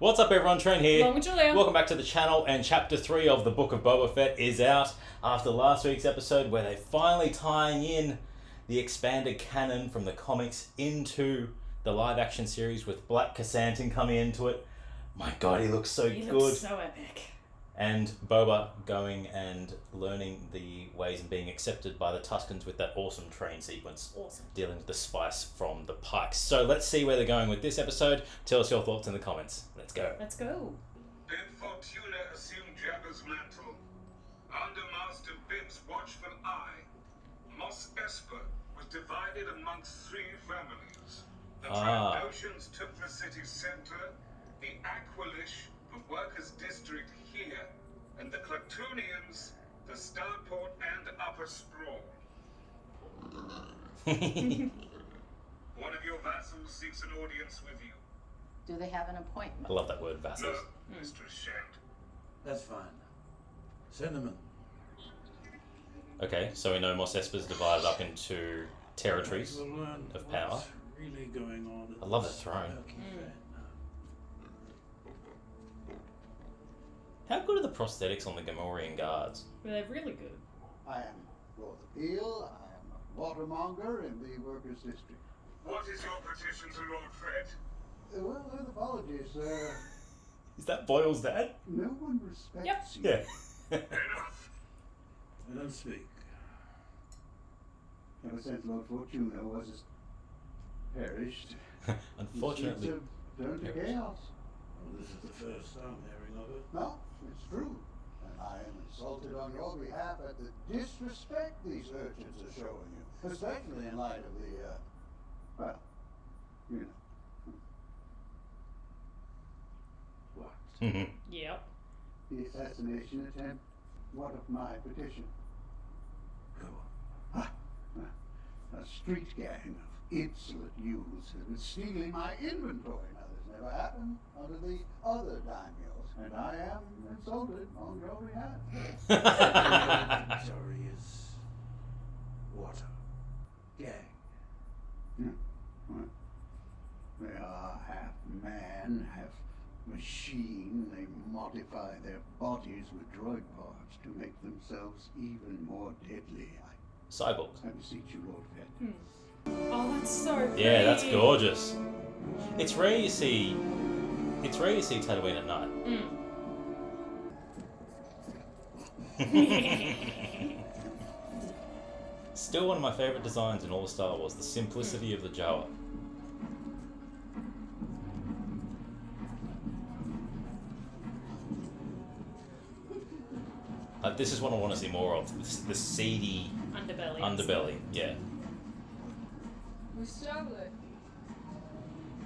What's up everyone, Trent here. Along with Julia. Welcome back to the channel, and chapter 3 of the Book of Boba Fett is out after last week's episode where they finally tying in the expanded canon from the comics into the live action series with Black Chrysanthemum coming into it. My god, he looks so He good. looks so epic. And Boba going and learning the ways and being accepted by the Tuskens with that awesome train sequence. Awesome. Dealing With the spice from the Pikes. So let's see where they're going with this episode. Tell us your thoughts in the comments. Let's go. Let's go. Bib Fortuna assumed Jabba's mantle. Under Master Bib's watchful eye, Mos Espa was divided amongst 3 families. The Trandoshans took the city's center, the Aqualish, the workers' district here, and the Clatoonians, the Starport and Upper Sprawl. One of your vassals seeks an audience with you. Do they have an appointment? I love that word, vassals. No, Mistress Shand. That's fine. Send them in. Okay, so we know Mos Espa's divided up into territories We'll learn of power. what's really going on. I love the throne. How good are the prosthetics on the Gamorrean guards? Well, they're really good. I am Lord Peel. I am a watermonger in the workers' district. What is your petition to Lord Fett? Well, with apologies, sir. Is that Boyle's dad? No one respects you. Yeah. Enough. Let them speak. Ever since Lord Fortuna was perished, Unfortunately. it seems to have turned to chaos. Well, this is the first I'm hearing of it. No, it's true. And I am insulted on your behalf at the disrespect these urchins are showing you, especially in light of the, well, you know. What? Yep. The assassination attempt. What of my petition? Go on. A street gang of insolent youths has been stealing my inventory. Now, this never happened under the other daimyos, and I am insulted on your behalf. Sorry is water. Gang. Well, they are half man, half machine. They modify their bodies with droid parts to make themselves even more deadly. Cyborgs. I beseech you, Lord Fett. Oh, that's so pretty. Yeah, that's gorgeous. It's rare you see Tatooine at night. Still one of my favourite designs in all of Star Wars, the simplicity of the Jawa. This is what I want to see more of, the seedy underbelly, yeah. We stole it.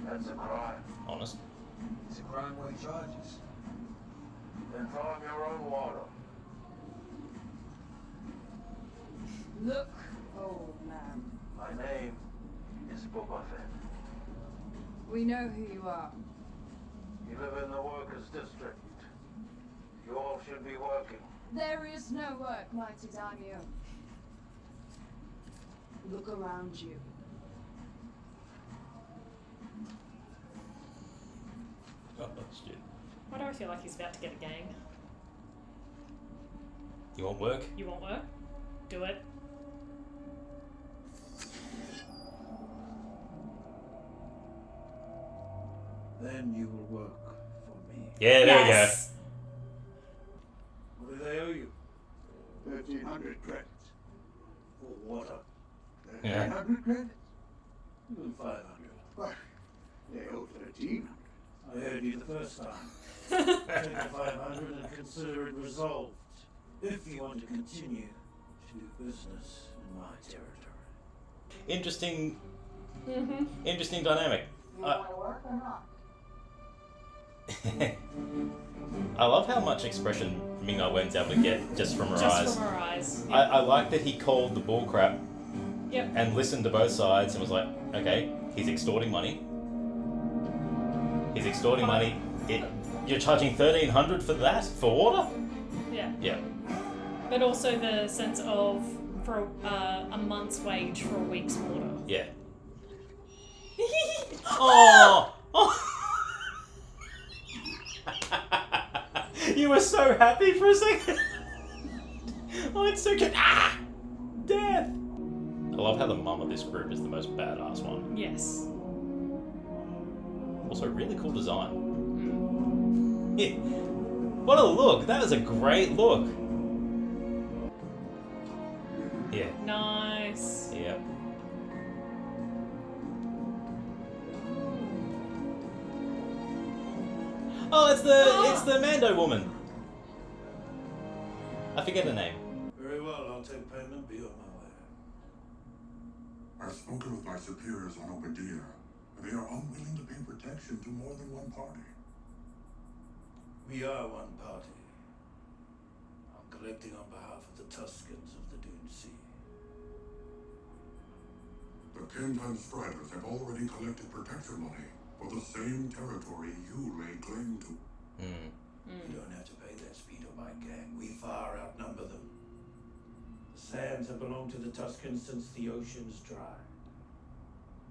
That's a crime. Honest. It's a crime with charges. Then farm your own water. Look, old man. My name is BOBA FETT. We know who you are. You live in the workers' district. You all should be working. There is no work, mighty daimyo. Look around you. Oh, shit. Why do I feel like he's about to get a gang? You want work? You want work? Do it. Then you will work for me. Yeah, there Yes. What do they owe you? 1,300 credits. For water. Yeah. 1,300 credits? Even 500. What? They owe 1,300. I heard you the first time. Take the 500 and consider it resolved. If you want to continue to do business in my territory. you go. Interesting dynamic. You want to work or not? I love how much expression Ming-Na Wen's able to get just from her eyes. Just from her eyes. I like that he called the bull crap Yep. and listened to both sides and was like, okay, he's extorting money. He's extorting money. You're charging 1,300 for that? For water? Yeah. Yeah. But also the sense of for a month's wage for a week's water. Yeah. Oh! Oh! You were so happy for a second. Oh, it's so good. Ah! Death! I love how the mum of this group is the most badass one. Yes. Also, really cool design. Mm. Yeah. What a look! That is a great look. Yeah. Nice. Yeah. Oh, it's the Mando woman. I forget her name. Very well, I'll take payment, be on my way. I've spoken with my superiors on Obadiah, and they are unwilling to pay protection to more than one party. We are one party. I'm collecting on behalf of the Tuscans of the Dune Sea. The Kentan Striders have already collected protection money for the same territory you lay claim to. You don't have to pay that speed of my gang. We far outnumber them. The sands have belonged to the Tuscans since the ocean's dry.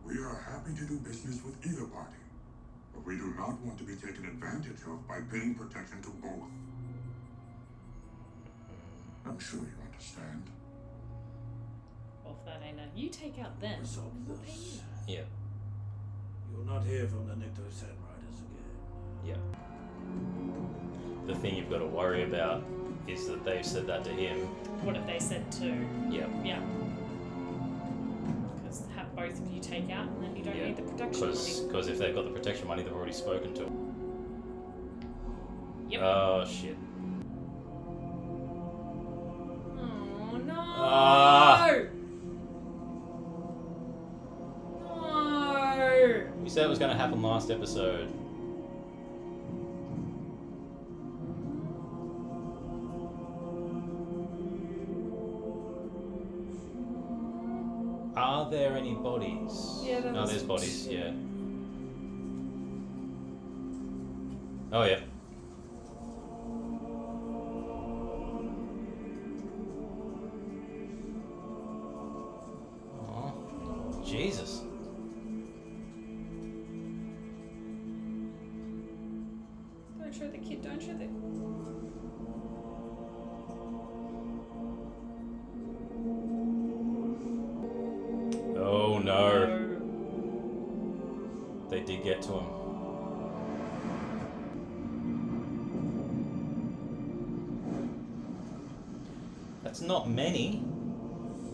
We are happy to do business with either party, but we do not want to be taken advantage of by paying protection to both. I'm sure you understand. Off that, Anna. You take out them. Resolve this. Yeah. You'll not hear from the Nikto Sand Riders again. Yeah. The thing you've got to worry about is that they've said that to him. What have they said too? Yeah. Yeah. Because have both of you take out and then you don't need the protection money. Because if they've got the protection money, they've already spoken to him. Yep. Oh, shit. Oh, no. Ah. No. We said it was going to happen last episode. Are there any bodies? Yeah, there No, was- there's bodies, yeah. Oh, yeah. Oh, Jesus. Don't show the kid, don't show the... Oh, no. They did get to him. That's not many.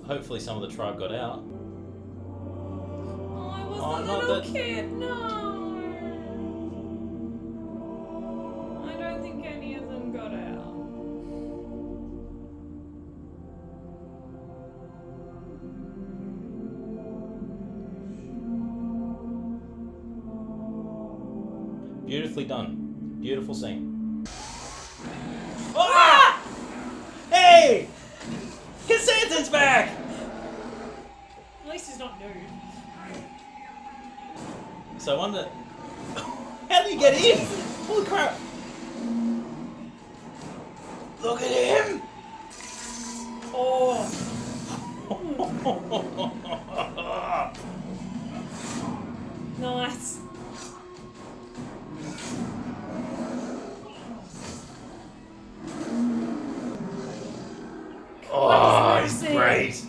Hopefully some of the tribe got out. Oh, it was Oh, the not little that- kid, no! I don't think any of them got out. Beautifully done. Beautiful scene. Ah! Hey! Cassanton's back! At least he's not nude. So I wonder... How did he get in? Holy crap! Look at him! Oh! Nice. Oh, he's Mercy. great!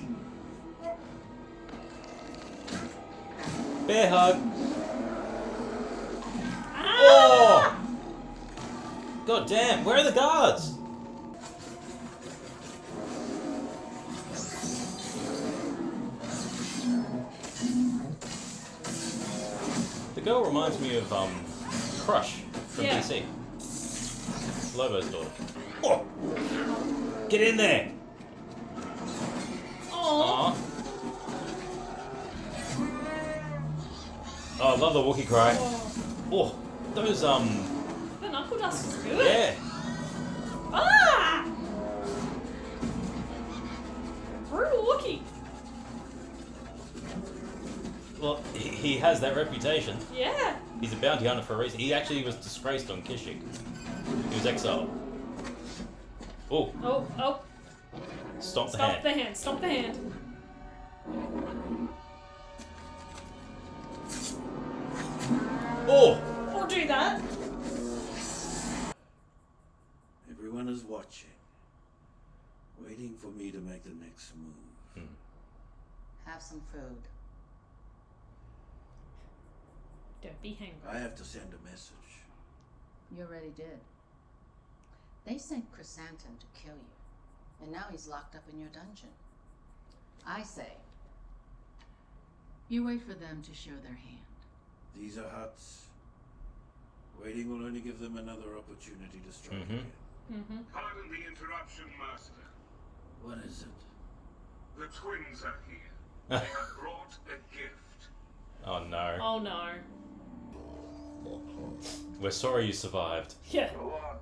Bear hug. Oh! God damn, where are the guards? The girl reminds me of Crush from Yeah. DC. Lobo's daughter. Oh! Get in there! Oh! Aw. Oh, I love the Wookiee cry. Oh, those The knuckle dust is good. yeah. Ah! Brutal Wookiee. Well, he has that reputation. Yeah. He's a bounty hunter for a reason. He actually was disgraced on Kashyyyk. He was exiled. Oh, Oh, oh. stomp the Stop hand. the hand. Stop the hand. Oh, Or do that. others watching, waiting for me to make the next move. Have some food. Don't be hangry. I have to send a message. You already did. They sent Chrysanthemum to kill you, and now he's locked up in your dungeon. I say, you wait for them to show their hand. These are huts. Waiting will only give them another opportunity to strike again. Pardon the interruption, Master. What is it? The twins are here. They have brought a gift. Oh no. Oh no. We're sorry you survived. Yeah. Go on.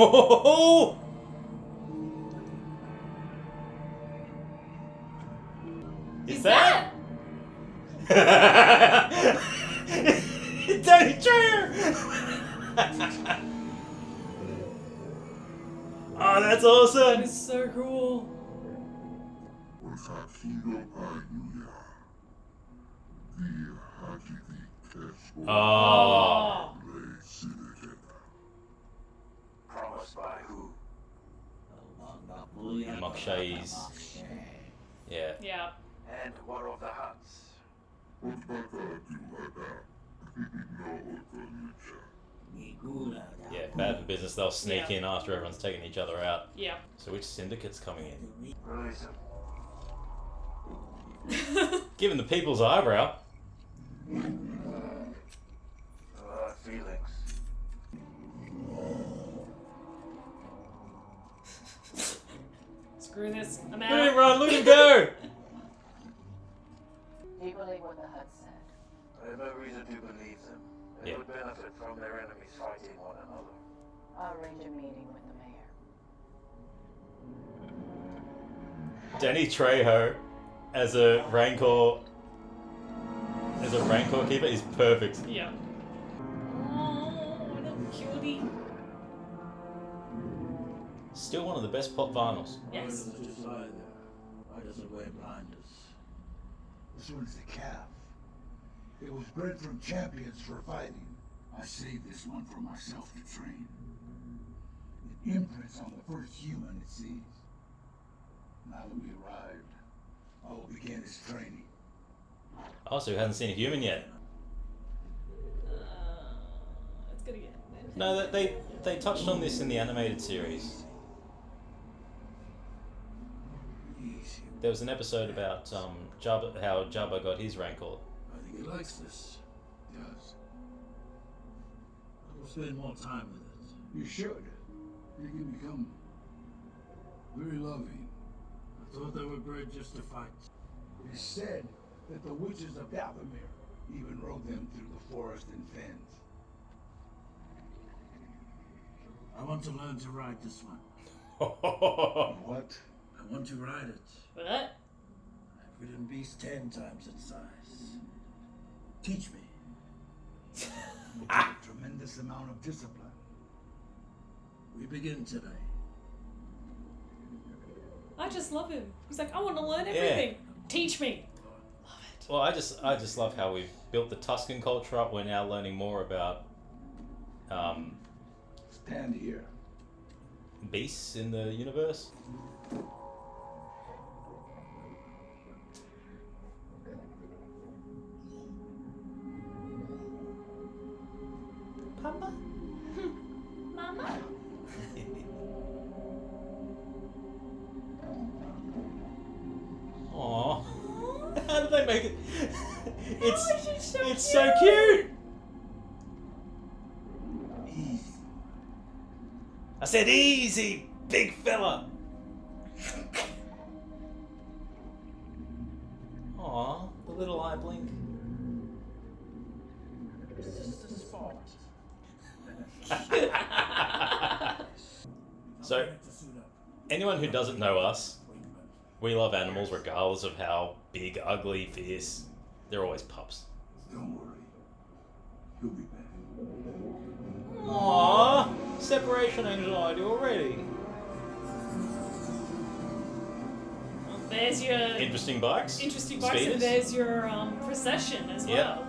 Oh! Is that? Danny Trejo! Oh, that's awesome! That is so cool. Oh. Promised by who? Mokshai's. Yeah. Yeah. And what of the huts? Yeah, bad for business. They'll sneak in after everyone's taking each other out. Yeah. So which syndicate's coming in? Release him. Given the people's eyebrow. Feelings. Screw this. I'm Look at him out. run, look at him go! Do you believe what the hut said? I have no reason to believe them. They Yeah. would benefit from their enemies fighting one another. I'll arrange a meeting with the mayor. Danny Trejo as a Rancor keeper is perfect. Yeah. Oh, little cutie. Still one of the best pop vinyls. Why Yes. does it just lie there? Why does it wear blinders? This one's the calf. It was bred from champions for fighting. I saved this one for myself to train. It imprints on the first human it sees. Now that we arrived, I will begin his training. Oh, so he hasn't seen a human yet. It's gonna get. No, they touched on this in the animated series. Easy. There was an episode about Jabba, how Jabba got his Rancor. I think he likes this. Yes. I will spend more time with it. You should. You can become very loving. I thought they were bred just to fight. It is said that the witches of Dathomir even rode them through the forest and fens. I want to learn to ride this one. What? I want to ride it. What? I've ridden beasts 10 times its size. Teach me. It takes a tremendous amount of discipline. We begin today. I just love him. He's like, I want to learn everything. Teach me. Love it. Well, I just love how we've built the Tuscan culture up. We're now learning more about Stand here. beasts in the universe. Papa? Mama. Aww. How did they make it? she's so It's so cute. Easy. I said easy, big fella. Aw, the little eye blink. It's just a sport. So, To suit up. anyone who doesn't know us, we love animals regardless of how big, ugly, fierce. They're always pups. Don't worry. He'll be back. separation anxiety already. Well, there's your Interesting bikes. interesting bikes, Speeders. and there's your procession as well.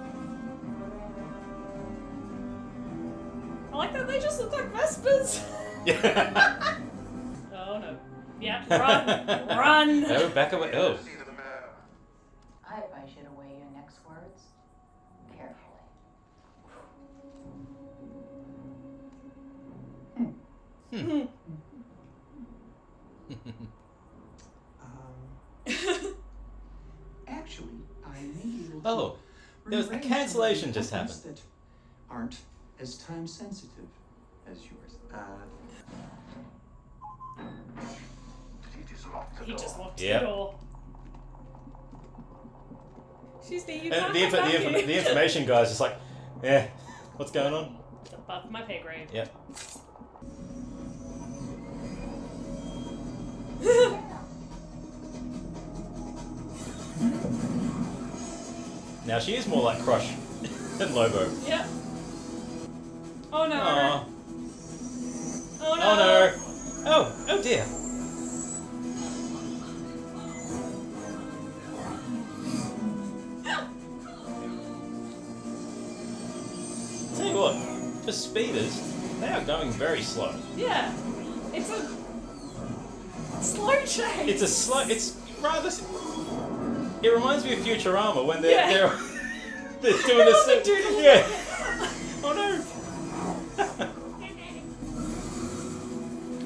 I like that they just look like Vespers. Yeah. Oh no. Yeah, run! Run! Oh, back away. Oh. See the mayor. I advise you to weigh your next words carefully. Actually, I may be able to Oh, there was a arrange cancellation some just appointments happened. that aren't as time sensitive as yours. Did he just lock the He door? just locked Yep. the door. She's there, you And can't the, come back here. the information guy's just like, yeah, what's going on? It's above my pay grade. Yep. Now she is more like Crush than Lobo. Yep. Oh no. Aw. Oh no. Oh no. Oh dear. Tell you what, for speeders, they are going very slow. Yeah. It's a slow chase. It's a slow. It's rather. It reminds me of Futurama when they're Yeah. they're doing this. They're doing Yeah. Oh no.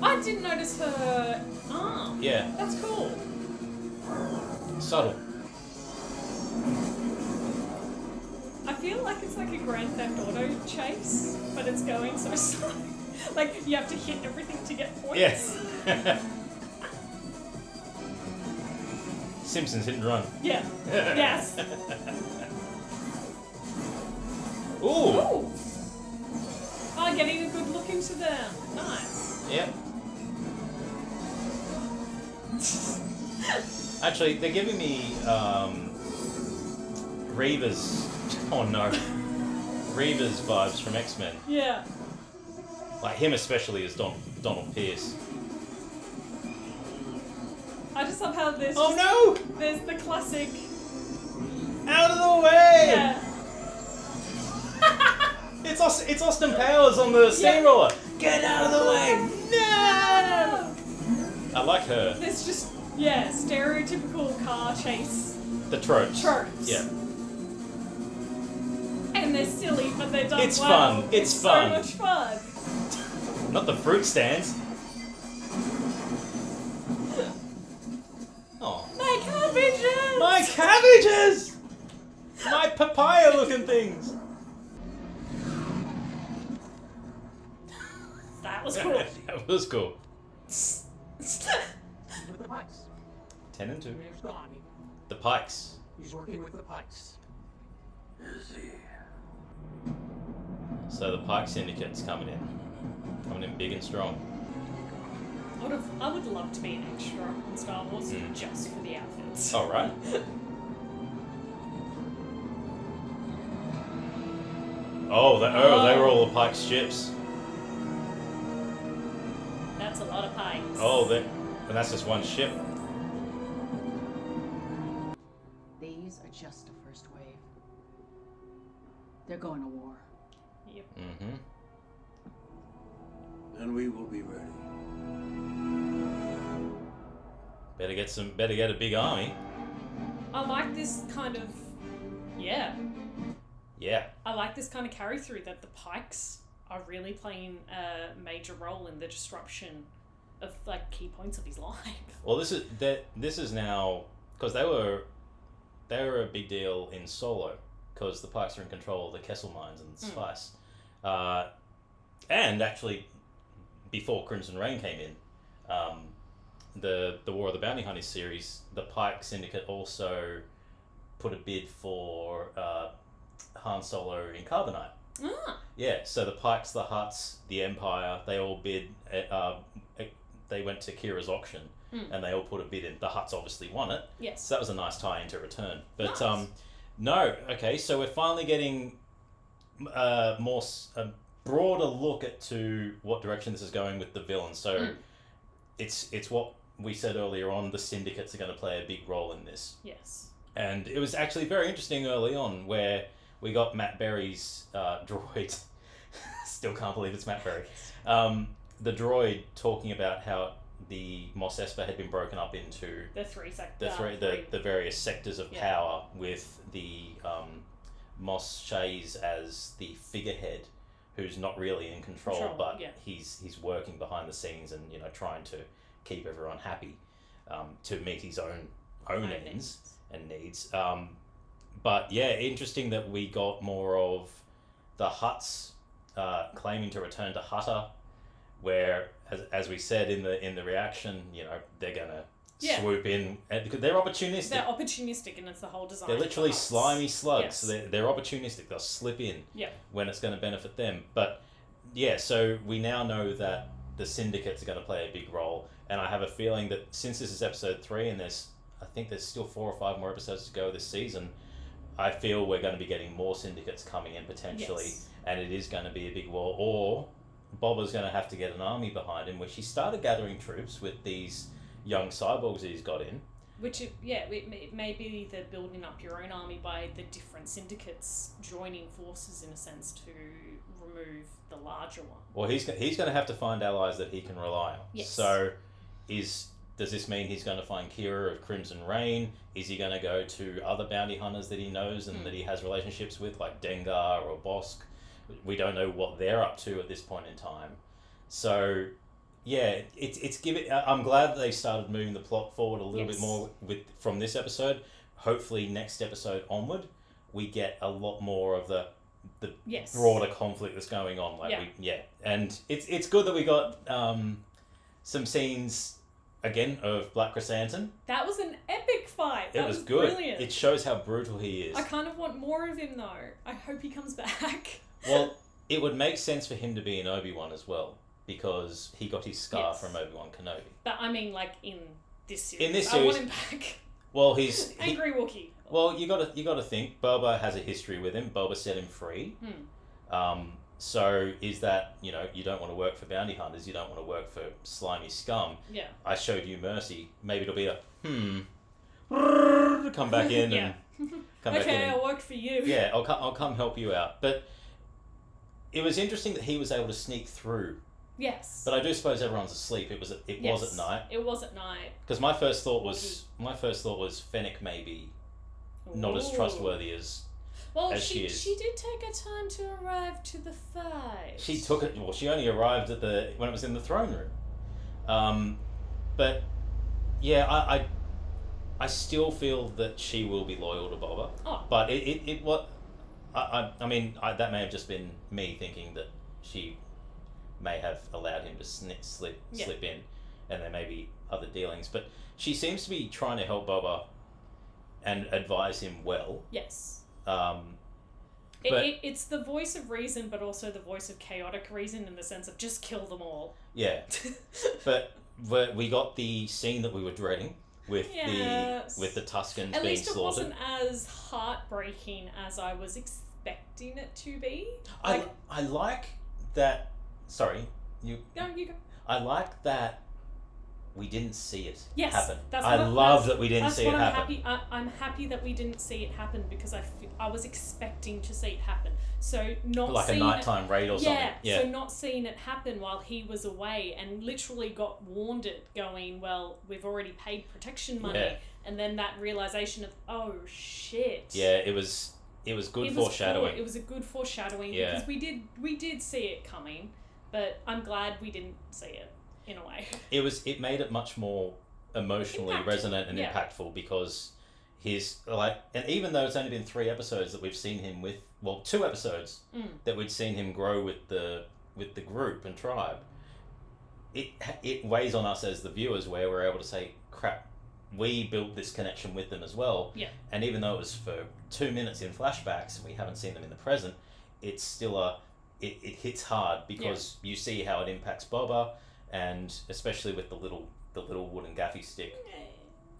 I didn't notice her arm. Yeah. That's cool. Subtle. I feel like it's like a Grand Theft Auto chase, but it's going so slow. Like you have to hit everything to get points. Yes. Simpsons hit and run. Yeah. Yes. Ooh. Ooh. Oh, getting a good look into them. Nice. Yep. Actually, they're giving me Reavers. Oh no. Reavers vibes from X-Men. Yeah. Like him especially as Donald Pierce. I just love how there's Oh just- no! there's the classic. Out of the way! Yeah. It's Austin Powers on the steamroller. Get out of the way! No! I like her. There's just stereotypical car chase The tropes. tropes. Yeah. And they're silly, but they're done It's well. fun. It's fun. So much fun. Not the fruit stands. Oh. My cabbages! My cabbages! My papaya looking things. That was cool. That was cool. with the Pikes. 10 and 2. Mayor's gone. The Pikes. He's working with the Pikes. Is he? So the Pike Syndicate's coming in. Coming in big and strong. I would love to be an extra in Star Wars Mm. just for the outfits. Alright. They were all the Pike's ships. That's a lot of pikes. And that's just one ship. These are just the first wave. They're going to war. Yep. Mm-hmm. Then we will be ready. Better get a big army. I like this kind of Yeah. I like this kind of carry through that the Pikes are really playing a major role in the disruption of like key points of his life. Well, this is now because they were a big deal in Solo because the Pikes are in control of the Kessel mines and the spice, and actually before Crimson Reign came in, the War of the Bounty Hunters series, the Pike Syndicate also put a bid for Han Solo in Carbonite. Ah, Yeah, so the Pikes, the Hutts, the Empire, they all bid. They went to Kira's auction, and they all put a bid in. The Hutts obviously won it. yes. So that was a nice tie into Return. But Nice. no, okay, so we're finally getting more broader look at to what direction this is going with the villain. So it's what we said earlier on. The syndicates are going to play a big role in this. Yes. And it was actually very interesting early on where we got Matt Berry's droid. Still can't believe it's Matt Berry. The droid talking about how the Mos Espa had been broken up into the three the various sectors of power, with the Mos Shays as the figurehead, who's not really in control, but he's working behind the scenes and trying to keep everyone happy, to meet his own ends and needs. But yeah, interesting that we got more of the Hutts claiming to return to Hutta, where as we said in the reaction, they're gonna swoop in because they're opportunistic. They're opportunistic, and it's the whole design. They're literally slimy slugs. Yes. So they're opportunistic. They'll slip in when it's going to benefit them. But yeah, so we now know that the syndicates are going to play a big role, and I have a feeling that since this is episode 3 and I think there's still 4 or 5 more episodes to go this season, I feel we're going to be getting more syndicates coming in potentially, and it is going to be a big war. Or Boba's going to have to get an army behind him, which he started gathering troops with these young cyborgs that he's got in. Which, it may be the building up your own army by the different syndicates joining forces, in a sense, to remove the larger one. Well, he's going to have to find allies that he can rely on. Yes. So, does this mean he's going to find Kira of Crimson Reign? Is he going to go to other bounty hunters that he knows and that he has relationships with, like Dengar or Bosk? We don't know what they're up to at this point in time. So, yeah, it's giving. I'm glad that they started moving the plot forward a little bit more from this episode. Hopefully, next episode onward, we get a lot more of the broader conflict that's going on. And it's good that we got some scenes again of Black Chrysanthemum. That was an epic fight. That was good. Brilliant. It shows how brutal he is. I kind of want more of him though. I hope he comes back. Well, it would make sense for him to be in Obi-Wan as well, because he got his scar from Obi-Wan Kenobi. But I mean, like in this series, in this I series, want him back. Well, he's angry Wookiee. Well, you got to think Boba has a history with him. Boba set him free. So is that you don't want to work for bounty hunters, you don't want to work for slimy scum. Yeah. I showed you mercy. Maybe it'll be a come back in and come back in. Okay, I'll work for you. Yeah, I'll come help you out. But it was interesting that he was able to sneak through. Yes. But I do suppose everyone's asleep. It was at night. It was at night. Because my first thought was Fennec maybe not as trustworthy as she is. She did take her time to arrive to the fight. She took it. Well, she only arrived when it was in the throne room. But yeah, I still feel that she will be loyal to Boba. Oh. But I mean, that may have just been me thinking that she may have allowed him to slip in, and there may be other dealings. But she seems to be trying to help Boba and advise him well. Yes. But it's the voice of reason, but also the voice of chaotic reason, in the sense of just kill them all. Yeah. But we got the scene that we were dreading with the Tuskens At being least it slaughtered. wasn't as heartbreaking as I was expecting it to be. I like that. Sorry, No, you go. I like that we didn't see it happen. I love that we didn't see it happen. I'm happy that we didn't see it happen, because I was expecting to see it happen. So not like a nighttime raid or something. Yeah. So not seeing it happen while he was away, and literally got warned it, going, well, we've already paid protection money, and then that realization of, oh shit. Yeah, it was good foreshadowing. It was a good foreshadowing, Yeah. because we did see it coming, but I'm glad we didn't see it. In a way, it made it much more emotionally resonant and impactful, because and even though it's only been 3 episodes that we've seen him with, 2 episodes that we'd seen him grow with the group and tribe, it weighs on us as the viewers, where we're able to say, crap, we built this connection with them as well. Yeah. And even though it was for 2 minutes in flashbacks and we haven't seen them in the present, it's still it hits hard, because you see how it impacts Boba. And especially with the little wooden gaffy stick,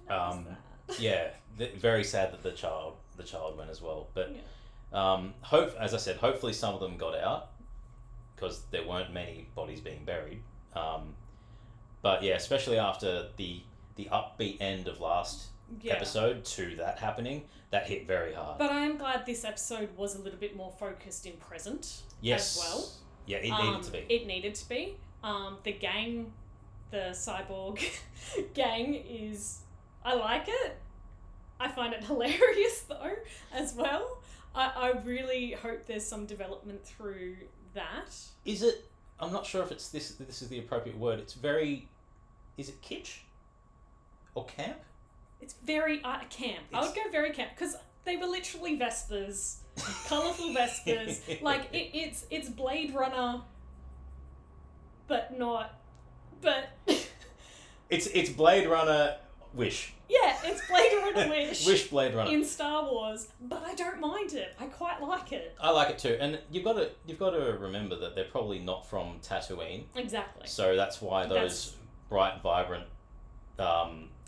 very sad that the child went as well. But as I said, hopefully some of them got out, because there weren't many bodies being buried. But yeah, especially after the upbeat end of last episode to that happening, that hit very hard. But I am glad this episode was a little bit more focused in present yes. as well. Yeah, it needed to be. It needed to be. The gang, the cyborg gang is... I like it. I find it hilarious though, as well. I really hope there's some development through that. Is it... I'm not sure if it's this is the appropriate word. It's very... Is it kitsch? Or camp? It's very camp. I would go very camp, because they were literally Vespers. Colourful Vespers. Like, it's Blade Runner, but not... But... It's Blade Runner Wish. Yeah, it's Blade Runner Wish. Wish Blade Runner. In Star Wars, but I don't mind it. I quite like it. I like it too, and you've got to remember that they're probably not from Tatooine. Exactly. So that's why those bright, vibrant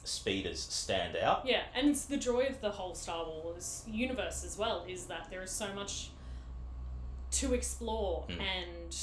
speeders stand out. Yeah, and it's the joy of the whole Star Wars universe as well, is that there is so much to explore, and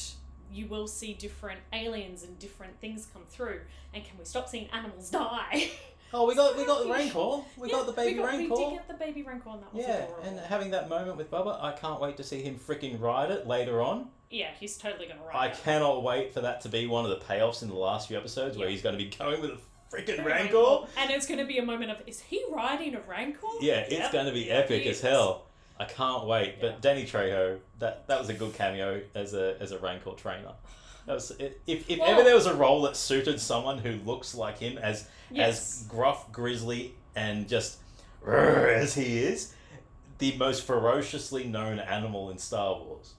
you will see different aliens and different things come through. And can we stop seeing animals die? Oh, we got the Rancor. We got the baby Rancor. We did get the baby Rancor, and that was adorable. And having that moment with Bubba, I can't wait to see him freaking ride it later on. Yeah, he's totally going to ride it. I cannot wait for that to be one of the payoffs in the last few episodes where he's going to be going with a freaking Rancor. And it's going to be a moment of, is he riding a Rancor? Yeah, it's going to be epic as hell. I can't wait. Yeah. But Danny Trejo, that was a good cameo as a Rancor trainer. That was, if ever there was a role that suited someone who looks like him as gruff, grisly, and just as he is, the most ferociously known animal in Star Wars.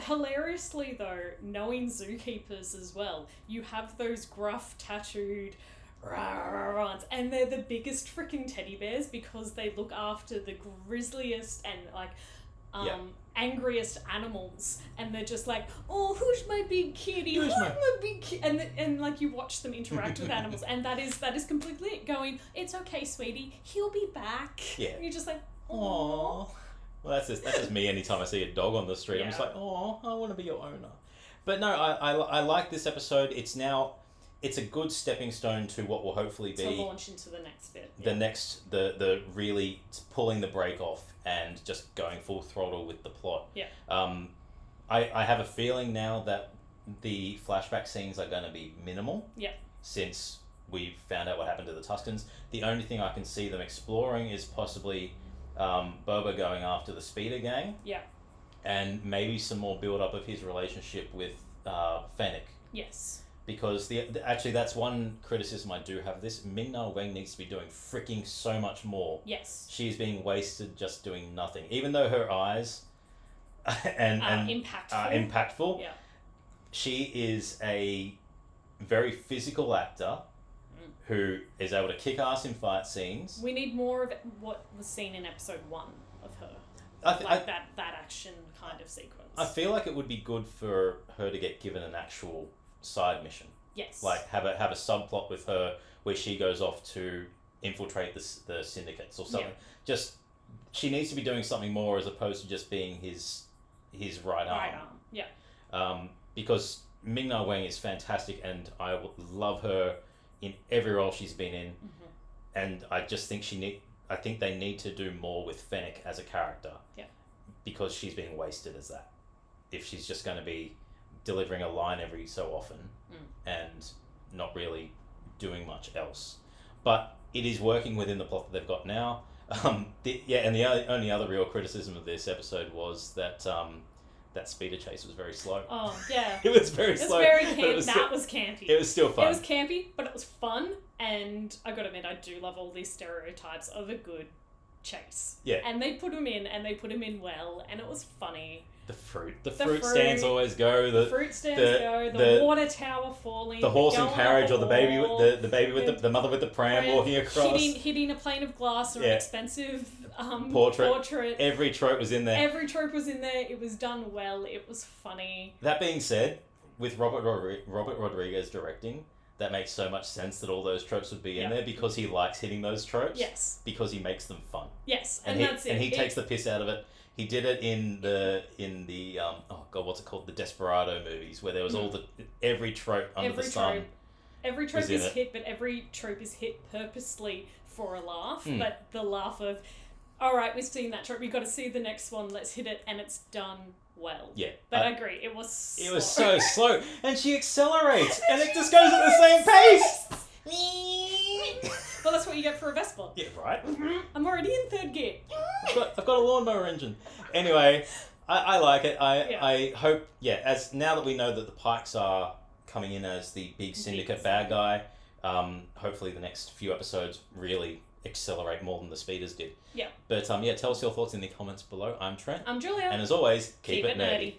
Hilariously though, knowing zookeepers as well, you have those gruff, tattooed ones, and they're the biggest freaking teddy bears because they look after the grisliest and angriest animals, and they're just like, oh, who's my big kitty? Who's my big kitty? And like you watch them interact with animals, and that is completely it. Going, it's okay, sweetie, he'll be back. Yeah, and you're just like, aww. Well, that's just me. Anytime I see a dog on the street, I'm just like, oh, I want to be your owner. But no, I like this episode. It's a good stepping stone to what will hopefully be to launch into the next bit. The really pulling the brake off and just going full throttle with the plot. Yeah. I have a feeling now that the flashback scenes are going to be minimal. Yeah. Since we've found out what happened to the Tuskens, the only thing I can see them exploring is possibly Boba going after the Speeder gang. Yeah. And maybe some more build up of his relationship with Fennec. Yes. Because actually that's one criticism I do have of this. Ming-Na Wen needs to be doing freaking so much more. Yes. She's being wasted just doing nothing. Even though her eyes and impactful. Yeah. She is a very physical actor who is able to kick ass in fight scenes. We need more of what was seen in episode 1 of her. That action kind of sequence. I feel like it would be good for her to get given an actual side mission. Yes. Like have a subplot with her where she goes off to infiltrate the syndicates or something. Yeah. Just she needs to be doing something more as opposed to just being his right arm. Right arm. Yeah. Because Ming-Na Wen is fantastic, and I love her in every role she's been in. Mm-hmm. And I just think I think they need to do more with Fennec as a character. Yeah. Because she's being wasted as that. If she's just going to be delivering a line every so often and not really doing much else. But it is working within the plot that they've got now. And the only other real criticism of this episode was that that speeder chase was very slow. Oh, yeah. It was very slow. It was very campy. That was campy. It was still fun. It was campy, but it was fun, and I gotta admit, I do love all these stereotypes of a good chase. Yeah. And they put them in well, and it was funny. The fruit stands always go. The fruit stands go. The water tower falling. The horse and carriage, or the baby with the mother with the pram walking across. Hitting a plane of glass or an expensive portrait. Every trope was in there. It was done well. It was funny. That being said, with Robert Rodriguez directing, that makes so much sense that all those tropes would be in there because he likes hitting those tropes. Yes. Because he makes them fun. Yes, and that's it. And he takes the piss out of it. He did it in the oh god, what's it called? The Desperado movies, where there was all every trope under the sun. Every trope is hit, but every trope is hit purposely for a laugh. But the laugh of, all right, we've seen that trope, we've got to see the next one, let's hit it, and it's done well. Yeah. But I agree, it was slow. It was so slow. And she accelerates, and it just goes at the same pace. Well, that's what you get for a Vespa. Yeah, right? I'm already in third gear. I've got a lawnmower engine. Anyway, I like it. I hope, as now that we know that the Pikes are coming in as the big syndicate bad guy, hopefully the next few episodes really accelerate more than the Speeders did. Yeah. But tell us your thoughts in the comments below. I'm Trent. I'm Julia. And as always, keep it nerdy.